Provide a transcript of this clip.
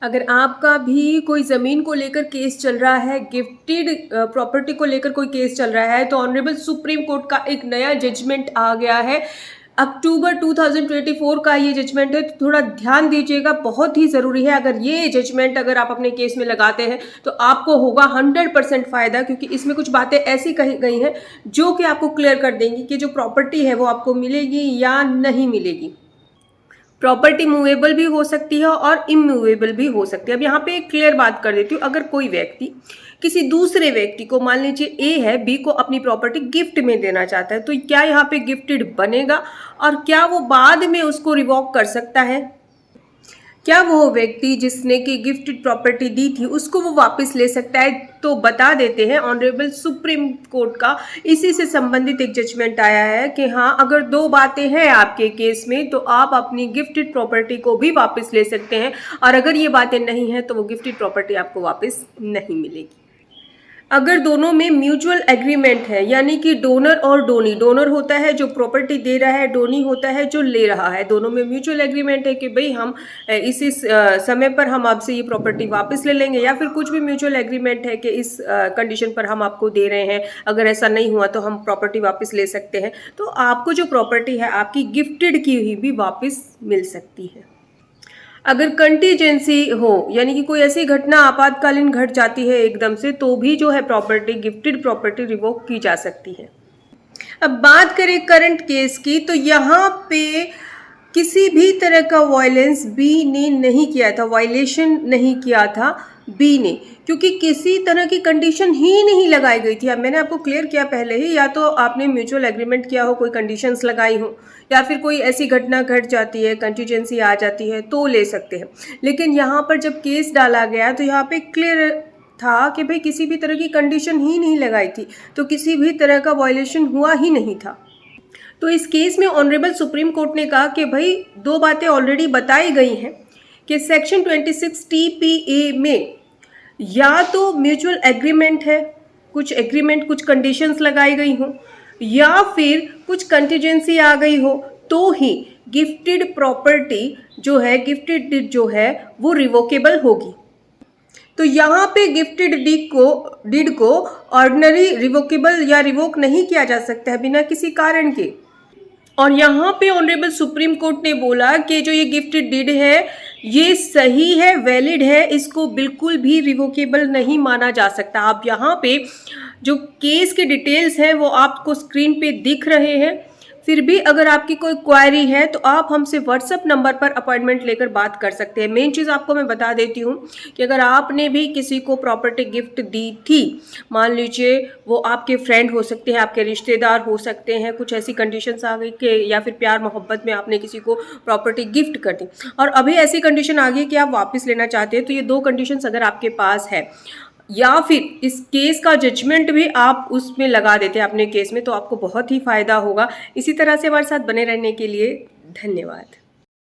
अगर आपका भी कोई ज़मीन को लेकर केस चल रहा है, गिफ्टेड प्रॉपर्टी को लेकर कोई केस चल रहा है, तो ऑनरेबल सुप्रीम कोर्ट का एक नया जजमेंट आ गया है। अक्टूबर 2024 का ये जजमेंट है, तो थोड़ा ध्यान दीजिएगा, बहुत ही ज़रूरी है। अगर ये जजमेंट अगर आप अपने केस में लगाते हैं तो आपको होगा 100% फ़ायदा, क्योंकि इसमें कुछ बातें ऐसी कही गई हैं जो कि आपको क्लियर कर देंगी कि जो प्रॉपर्टी है वो आपको मिलेगी या नहीं मिलेगी। प्रॉपर्टी मूवेबल भी हो सकती है और इमूवेबल भी हो सकती है। अब यहाँ पे एक क्लियर बात कर देती हूँ, अगर कोई व्यक्ति किसी दूसरे व्यक्ति को, मान लीजिए ए है, बी को अपनी प्रॉपर्टी गिफ्ट में देना चाहता है, तो क्या यहाँ पे गिफ्टेड बनेगा और क्या वो बाद में उसको रिवॉक कर सकता है? क्या वो व्यक्ति जिसने की गिफ्टेड प्रॉपर्टी दी थी उसको वो वापस ले सकता है? तो बता देते हैं, ऑनरेबल सुप्रीम कोर्ट का इसी से संबंधित एक जजमेंट आया है कि हाँ, अगर दो बातें हैं आपके केस में तो आप अपनी गिफ्टेड प्रॉपर्टी को भी वापस ले सकते हैं, और अगर ये बातें नहीं हैं तो वो गिफ्टेड प्रॉपर्टी आपको वापस नहीं मिलेगी। अगर दोनों में म्यूचुअल एग्रीमेंट है, यानी कि डोनर और डोनी, डोनर होता है जो प्रॉपर्टी दे रहा है, डोनी होता है जो ले रहा है, दोनों में म्यूचुअल एग्रीमेंट है कि भाई हम इसी समय पर हम आपसे ये प्रॉपर्टी वापस ले लेंगे, या फिर कुछ भी म्यूचुअल एग्रीमेंट है कि इस कंडीशन पर हम आपको दे रहे हैं, अगर ऐसा नहीं हुआ तो हम प्रॉपर्टी वापस ले सकते हैं, तो आपको जो प्रॉपर्टी है आपकी गिफ्टेड की हुई भी वापस मिल सकती है। अगर कंटीजेंसी हो, यानी कि कोई ऐसी घटना आपातकालीन घट जाती है एकदम से, तो भी जो है प्रॉपर्टी, गिफ्टेड प्रॉपर्टी रिवोक की जा सकती है। अब बात करें करंट केस की, तो यहाँ पे किसी भी तरह का वायलेंस बी ने नहीं किया था, वायलेशन नहीं किया था बी ने, क्योंकि किसी तरह की कंडीशन ही नहीं लगाई गई थी। अब मैंने आपको क्लियर किया पहले ही, या तो आपने म्यूचुअल एग्रीमेंट किया हो, कोई कंडीशंस लगाई हो, या फिर कोई ऐसी घटना घट जाती है, कंटीजेंसी आ जाती है तो ले सकते हैं। लेकिन यहाँ पर जब केस डाला गया तो यहाँ पे क्लियर था कि भाई किसी भी तरह की कंडीशन ही नहीं लगाई थी, तो किसी भी तरह का वायलेशन हुआ ही नहीं था। तो इस केस में ऑनरेबल सुप्रीम कोर्ट ने कहा कि भाई दो बातें ऑलरेडी बताई गई हैं कि सेक्शन 26 TPA में या तो म्यूचुअल एग्रीमेंट है, कुछ एग्रीमेंट, कुछ कंडीशंस लगाई गई हो, या फिर कुछ कंटीजेंसी आ गई हो, तो ही गिफ्टेड प्रॉपर्टी जो है, गिफ्टेड जो है वो रिवोकेबल होगी। तो यहाँ पे गिफ्टेड डीड को ऑर्डिनरी रिवोकेबल या रिवोक नहीं किया जा सकता है बिना किसी कारण के। और यहाँ पे ऑनरेबल सुप्रीम कोर्ट ने बोला कि जो ये गिफ्टेड डीड है ये सही है, वैलिड है, इसको बिल्कुल भी रिवोकेबल नहीं माना जा सकता। आप यहाँ पे जो केस के डिटेल्स हैं वो आपको स्क्रीन पे दिख रहे हैं। फिर भी अगर आपकी कोई क्वायरी है तो आप हमसे व्हाट्सएप नंबर पर अपॉइंटमेंट लेकर बात कर सकते हैं। मेन चीज़ आपको मैं बता देती हूँ कि अगर आपने भी किसी को प्रॉपर्टी गिफ्ट दी थी, मान लीजिए वो आपके फ्रेंड हो सकते हैं, आपके रिश्तेदार हो सकते हैं, कुछ ऐसी कंडीशंस आ गई कि या फिर प्यार मोहब्बत में आपने किसी को प्रॉपर्टी गिफ्ट कर दी और अभी ऐसी कंडीशन आ गई कि आप वापस लेना चाहते हैं, तो ये दो कंडीशंस अगर आपके पास है, या फिर इस केस का जजमेंट भी आप उसमें लगा देते हैं अपने केस में, तो आपको बहुत ही फ़ायदा होगा। इसी तरह से हमारे साथ बने रहने के लिए धन्यवाद।